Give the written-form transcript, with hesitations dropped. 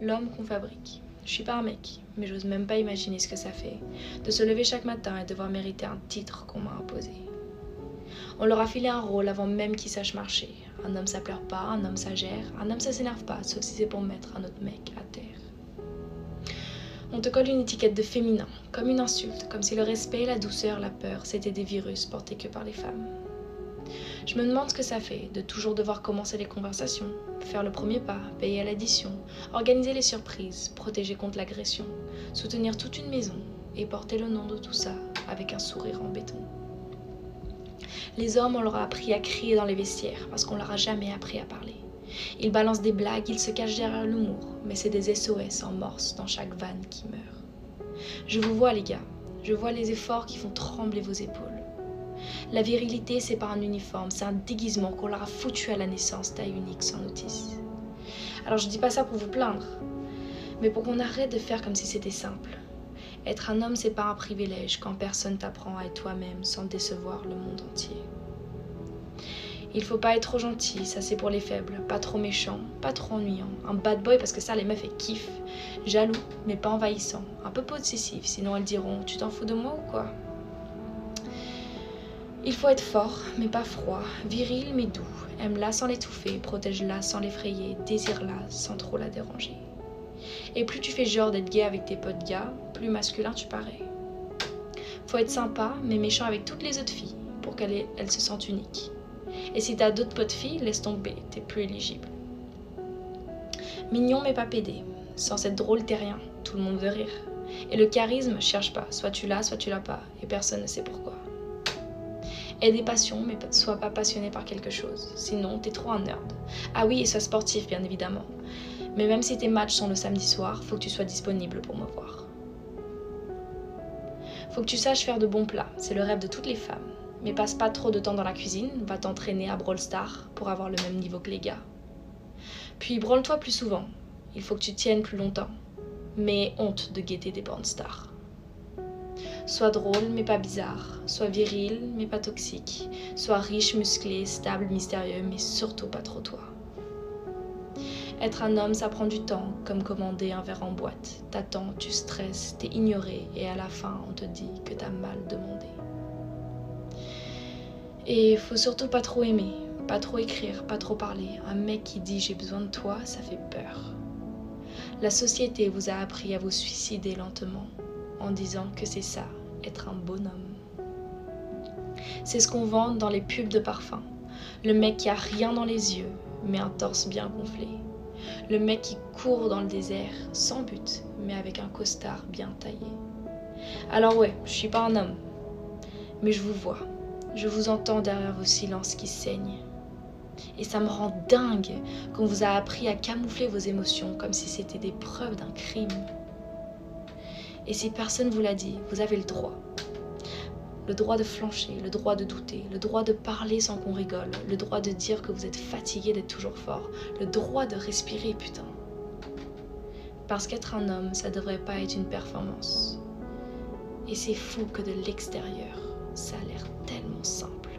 L'homme qu'on fabrique. Je suis pas un mec, mais j'ose même pas imaginer ce que ça fait de se lever chaque matin et devoir mériter un titre qu'on m'a imposé. On leur a filé un rôle avant même qu'ils sachent marcher. Un homme ça pleure pas, un homme ça gère, un homme ça s'énerve pas, sauf si c'est pour mettre un autre mec à terre. On te colle une étiquette de féminin, comme une insulte, comme si le respect, la douceur, la peur, c'était des virus portés que par les femmes. Je me demande ce que ça fait de toujours devoir commencer les conversations, faire le premier pas, payer à l'addition, organiser les surprises, protéger contre l'agression, soutenir toute une maison et porter le nom de tout ça avec un sourire en béton. Les hommes, on leur a appris à crier dans les vestiaires parce qu'on leur a jamais appris à parler. Ils balancent des blagues, ils se cachent derrière l'humour, mais c'est des SOS en morse dans chaque vanne qui meurt. Je vous vois les gars, je vois les efforts qui font trembler vos épaules. La virilité, c'est pas un uniforme, c'est un déguisement qu'on leur a foutu à la naissance, taille unique, sans notice. Alors je dis pas ça pour vous plaindre, mais pour qu'on arrête de faire comme si c'était simple. Être un homme, c'est pas un privilège quand personne t'apprend à être toi-même sans décevoir le monde entier. Il faut pas être trop gentil, ça c'est pour les faibles, pas trop méchant, pas trop ennuyant. Un bad boy parce que ça les meufs elles kiffent. Jaloux, mais pas envahissant, un peu possessif, sinon elles diront « tu t'en fous de moi ou quoi ?» Il faut être fort, mais pas froid, viril, mais doux. Aime-la sans l'étouffer, protège-la sans l'effrayer, désire-la sans trop la déranger. Et plus tu fais genre d'être gay avec tes potes gars, plus masculin tu parais. Faut être sympa, mais méchant avec toutes les autres filles, pour qu'elles se sentent uniques. Et si t'as d'autres potes filles, laisse tomber, t'es plus éligible. Mignon mais pas pédé. Sans être drôle, t'es rien, tout le monde veut rire. Et le charisme, cherche pas, soit tu l'as pas, et personne ne sait pourquoi. Aie des passions, mais sois pas passionné par quelque chose, sinon t'es trop un nerd. Ah oui, et sois sportif, bien évidemment. Mais même si tes matchs sont le samedi soir, faut que tu sois disponible pour me voir. Faut que tu saches faire de bons plats, c'est le rêve de toutes les femmes. Mais passe pas trop de temps dans la cuisine, va t'entraîner à Brawl Stars pour avoir le même niveau que les gars. Puis branle-toi plus souvent, il faut que tu tiennes plus longtemps. Mais honte de guetter des porn stars. Sois drôle mais pas bizarre, sois viril mais pas toxique, sois riche, musclé, stable, mystérieux mais surtout pas trop toi. Être un homme ça prend du temps, comme commander un verre en boîte. T'attends, tu stresses, t'es ignoré et à la fin on te dit que t'as mal demandé. Et faut surtout pas trop aimer, pas trop écrire, pas trop parler. Un mec qui dit j'ai besoin de toi, ça fait peur. La société vous a appris à vous suicider lentement en disant que c'est ça, être un bonhomme. C'est ce qu'on vend dans les pubs de parfum. Le mec qui a rien dans les yeux, mais un torse bien gonflé. Le mec qui court dans le désert, sans but, mais avec un costard bien taillé. Alors ouais, je suis pas un homme, mais je vous vois. Je vous entends derrière vos silences qui saignent. Et ça me rend dingue qu'on vous a appris à camoufler vos émotions comme si c'était des preuves d'un crime. Et si personne vous l'a dit, vous avez le droit. Le droit de flancher, le droit de douter, le droit de parler sans qu'on rigole, le droit de dire que vous êtes fatigué d'être toujours fort, le droit de respirer, putain. Parce qu'être un homme, ça devrait pas être une performance. Et c'est fou que de l'extérieur, ça a l'air tellement simple.